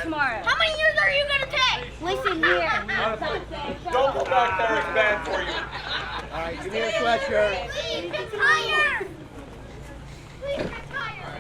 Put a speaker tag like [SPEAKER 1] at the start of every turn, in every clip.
[SPEAKER 1] tomorrow.
[SPEAKER 2] How many years are you gonna take?
[SPEAKER 1] Listen here.
[SPEAKER 3] Don't go back there, it's bad for you.
[SPEAKER 4] All right, give me your sweatshirt.
[SPEAKER 2] Please retire. Please retire.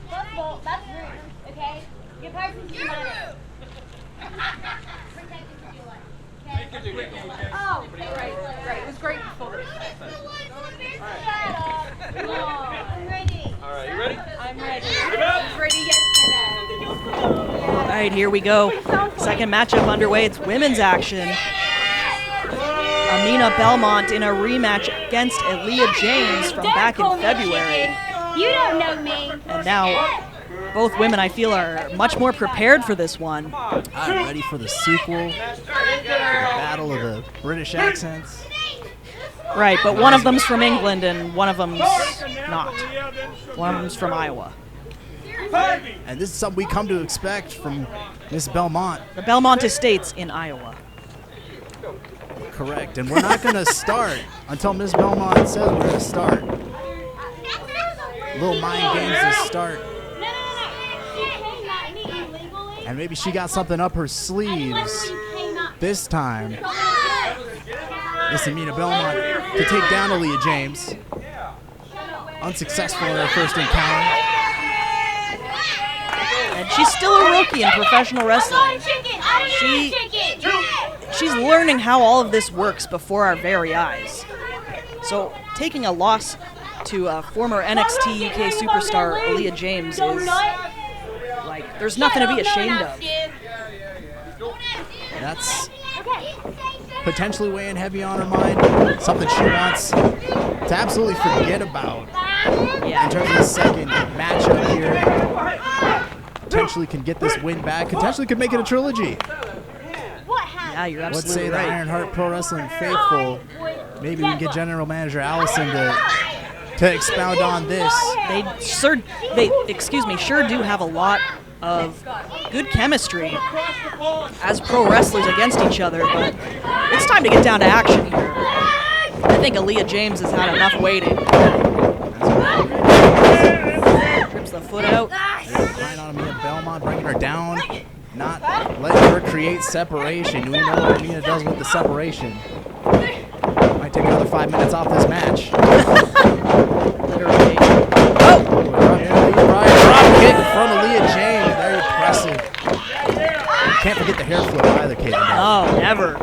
[SPEAKER 1] Football, that's rude, okay? Your person's
[SPEAKER 2] You're
[SPEAKER 1] money.
[SPEAKER 2] rude. Protect it for your life. Okay?
[SPEAKER 1] Oh, right. It was great before this.
[SPEAKER 2] I'm ready.
[SPEAKER 3] All right, you ready?
[SPEAKER 1] I'm ready.
[SPEAKER 3] up.
[SPEAKER 1] I was ready yesterday.
[SPEAKER 5] All right, here we go. Second matchup underway. It's women's action. Aminah Belmont in a rematch against Aleah James from back in February.
[SPEAKER 1] You don't know me.
[SPEAKER 5] And now, both women, I feel, are much more prepared for this one.
[SPEAKER 6] I'm ready for the sequel, the battle of the British accents.
[SPEAKER 5] Right, but one of them's from England and one of them's not. One of them's from Iowa.
[SPEAKER 6] And this is something we come to expect from Miss Belmont.
[SPEAKER 5] The Belmont Estates in Iowa.
[SPEAKER 6] Correct. And we're not going to start until Miss Belmont says we're going to start. Little mind games to start. And maybe she got something up her sleeves this time. Miss Aminah Belmont to take down Aleah James. Unsuccessful in her first encounter.
[SPEAKER 5] And she's still a rookie in professional wrestling. She's learning how all of this works before our very eyes. So taking a loss to former NXT UK superstar Aleah James is like, there's nothing to be ashamed of.
[SPEAKER 6] That's potentially weighing heavy on her mind. Something she wants to absolutely forget about.
[SPEAKER 5] Yeah.
[SPEAKER 6] In terms of the second matchup here. Potentially can get this win back. Potentially could make it a trilogy.
[SPEAKER 5] Yeah, you're
[SPEAKER 6] Let's
[SPEAKER 5] absolutely
[SPEAKER 6] say the
[SPEAKER 5] right.
[SPEAKER 6] Ironheart Pro Wrestling faithful. Maybe we can get General Manager Allison to expound on this.
[SPEAKER 5] They sure do have a lot of good chemistry as pro wrestlers against each other, but it's time to get down to action here. I think Aleah James has had enough waiting. Trips the foot out.
[SPEAKER 6] Relying on Aminah Belmont, bringing her down, not letting her create separation. We know what Aminah does with the separation. Might take another 5 minutes off this match.
[SPEAKER 5] Literally.
[SPEAKER 6] Drop kick from Aleah James. Very impressive. Can't forget the hair flip either, Caitlin.
[SPEAKER 5] Oh, never.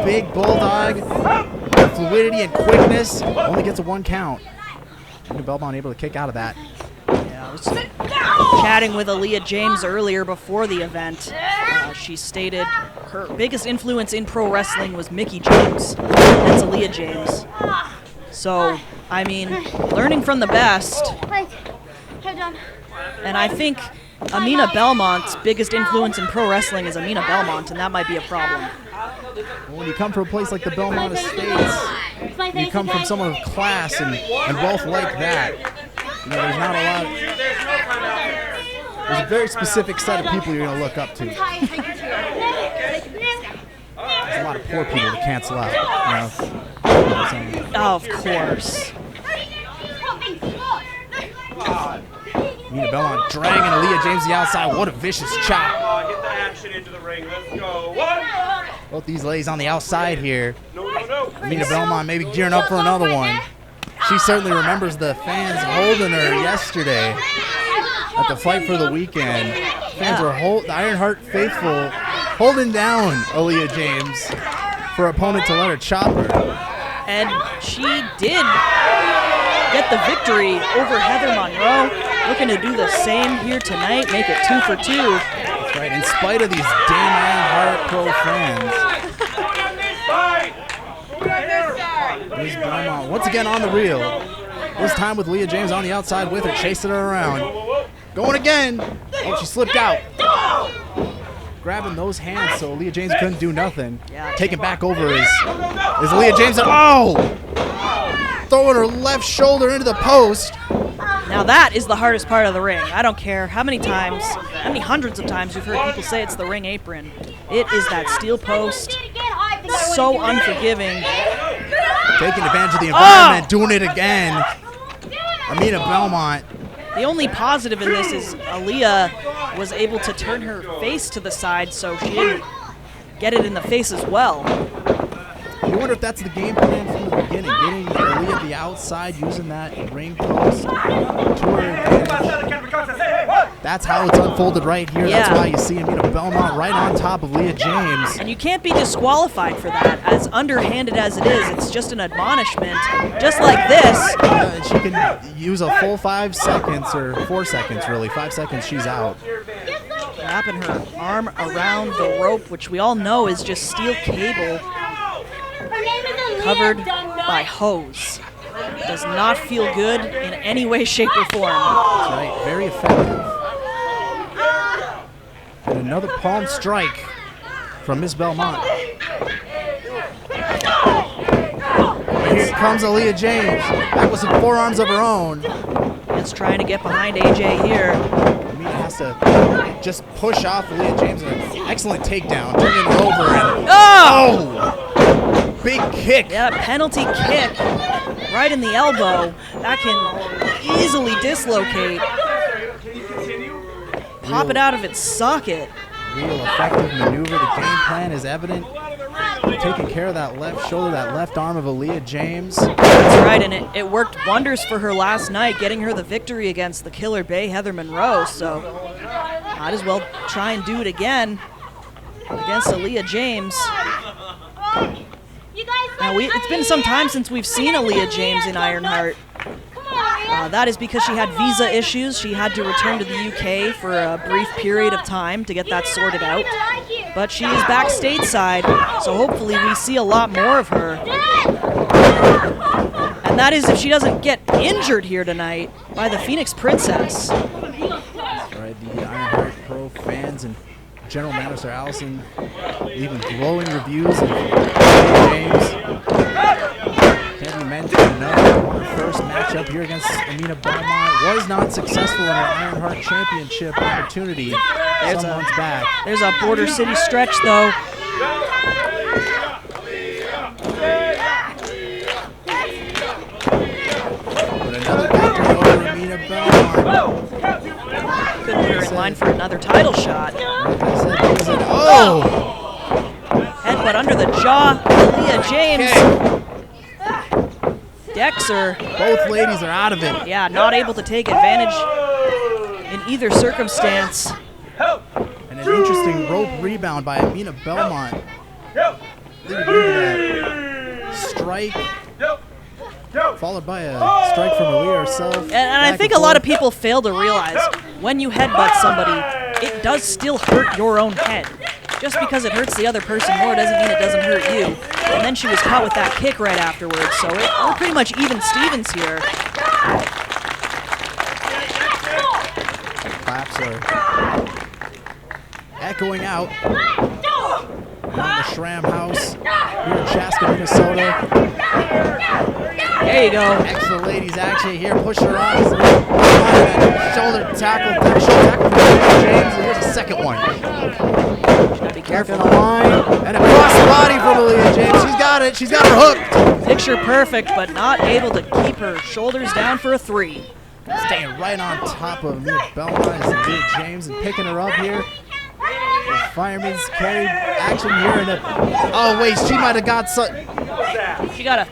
[SPEAKER 6] Big bulldog. The fluidity and quickness. Only gets a 1 count. Aminah Belmont able to kick out of that.
[SPEAKER 5] Yeah, I was chatting with Aleah James earlier before the event. She stated her biggest influence in pro wrestling was Mickie James. That's Aleah James. So, I mean, learning from the best. And I think Aminah Belmont's biggest influence in pro wrestling is Aminah Belmont, and that might be a problem.
[SPEAKER 6] Well, when you come from a place like the Belmont Estates, you come from someone of class and wealth like that. You know, there's not a lot. There's a very specific set of people you're going to look up to. There's a lot of poor people to cancel out. You know?
[SPEAKER 5] Oh, of course.
[SPEAKER 6] Aminah Belmont dragging Aleah James to the outside. What a vicious chop.
[SPEAKER 3] Get the action into the ring. Let's go. One.
[SPEAKER 6] Both these ladies on the outside here.
[SPEAKER 3] No.
[SPEAKER 6] Aminah Belmont maybe gearing up for another one. She certainly remembers the fans holding her yesterday at the Fight for the Weekend. Fans were the Ironheart faithful holding down Aleah James for opponent to let her chop her.
[SPEAKER 5] And she did get the victory over Heather Monroe. Looking to do the same here tonight, make it 2 for 2.
[SPEAKER 6] That's right, in spite of these damn Ironheart Pro fans. Miss Belmont once again on the reel. This time with Aleah James on the outside with her, chasing her around. Going again. Oh, she slipped out. Grabbing those hands so Aleah James couldn't do nothing.
[SPEAKER 5] Yeah.
[SPEAKER 6] Taking back over is Aleah James. Oh! Throwing her left shoulder into the post.
[SPEAKER 5] Now that is the hardest part of the ring. I don't care how many hundreds of times you've heard people say it's the ring apron. It is that steel post. So unforgiving.
[SPEAKER 6] Taking advantage of the environment, doing it again. Aminah Belmont.
[SPEAKER 5] The only positive in this is Aleah was able to turn her face to the side so she didn't get it in the face as well.
[SPEAKER 6] You wonder if that's the game plan from the beginning, getting Aleah the outside, using that ring post to her advantage. That's how it's unfolded right here.
[SPEAKER 5] Yeah.
[SPEAKER 6] That's why you see Aminah Belmont right on top of Aleah James.
[SPEAKER 5] And you can't be disqualified for that. As underhanded as it is, it's just an admonishment. Just like this.
[SPEAKER 6] She can use a full 5 seconds, or 4 seconds really. 5 seconds, she's out.
[SPEAKER 5] Wrapping her arm around the rope, which we all know is just steel cable covered by hose. Does not feel good in any way, shape, or form.
[SPEAKER 6] That's right, very effective. And another palm strike from Miss Belmont. And here comes Aleah James, back with some forearms of her own.
[SPEAKER 5] Just trying to get behind AJ here.
[SPEAKER 6] Aminah has to just push off Aleah James. An excellent takedown, turning her over. And
[SPEAKER 5] Oh!
[SPEAKER 6] big kick.
[SPEAKER 5] Yeah, penalty kick right in the elbow. That can easily dislocate. Pop it out of its socket.
[SPEAKER 6] Real effective maneuver. The game plan is evident. Taking care of that left shoulder, that left arm of Aleah James.
[SPEAKER 5] That's right, and it worked wonders for her last night, getting her the victory against the Killer Bay, Heather Monroe. So might as well try and do it again against Aleah James. Now, it's been some time since we've seen Aleah James in Ironheart. That is because she had visa issues. She had to return to the UK for a brief period of time to get that sorted out. But she is back stateside, so hopefully we see a lot more of her. And that is if she doesn't get injured here tonight by the Phoenix Princess.
[SPEAKER 6] That's right, the Ironheart Pro fans and General Manager Allison leaving glowing reviews of James. Can't be mentioned enough. Her first matchup here against Aminah Belmont was not successful in her Ironheart Championship opportunity some months back.
[SPEAKER 5] There's a Border City stretch, though.
[SPEAKER 6] But another victory over Aminah Belmont.
[SPEAKER 5] Could put her in line for another title shot.
[SPEAKER 6] Oh!
[SPEAKER 5] Headbutt under the jaw. Aleah James. Decks her.
[SPEAKER 6] Both ladies are out of it.
[SPEAKER 5] Yeah, not able to take advantage in either circumstance.
[SPEAKER 6] And an interesting rope rebound by Aminah Belmont. Leading into that strike. Followed by a strike from Aleah herself.
[SPEAKER 5] And I think a lot of people fail to realize when you headbutt somebody, it does still hurt your own head. Just because it hurts the other person more doesn't mean it doesn't hurt you. And then she was caught with that kick right afterwards, so we're pretty much even Stevens here.
[SPEAKER 6] Claps are echoing out around the Schramm House here in Chaska, Minnesota.
[SPEAKER 5] There you go.
[SPEAKER 6] Excellent ladies action here. Push her on. Shoulder tackle from James. And here's a second one.
[SPEAKER 5] Be careful.
[SPEAKER 6] On the line. And across the body from Aleah James. She's got it. She's got her hooked.
[SPEAKER 5] Picture perfect, but not able to keep her shoulders down for a 3.
[SPEAKER 6] Staying right on top of Aminah Belmont is Aleah James and picking her up here. The fireman's carry action here. Oh, wait. She might have got something.
[SPEAKER 5] She got a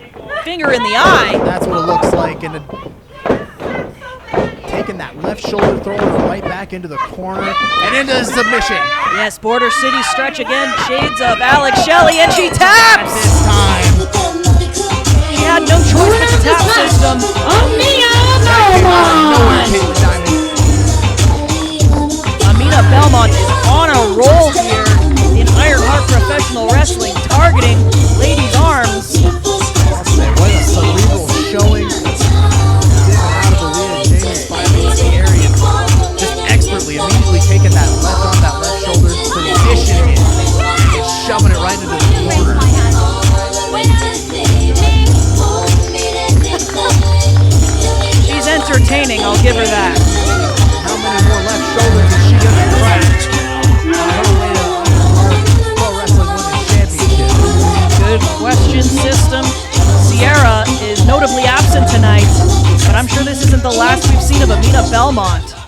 [SPEAKER 5] finger in the eye.
[SPEAKER 6] That's what it looks like. And taking that left shoulder, throwing her right back into the corner and into the submission.
[SPEAKER 5] Yes, Border City stretch again. Shades of Alex Shelley, and she taps.
[SPEAKER 6] This time.
[SPEAKER 5] She had no choice but the tap system. Aminah Belmont is on a roll here in Ironheart Professional Wrestling, targeting ladies' arms.
[SPEAKER 6] I'll say, what a cerebral showing. Out of Aleah James, finally scary and just expertly, immediately taking that left arm, that left shoulder, positioning it, and shoving it right into the corner.
[SPEAKER 5] She's entertaining, I'll last we've seen of Aminah Belmont.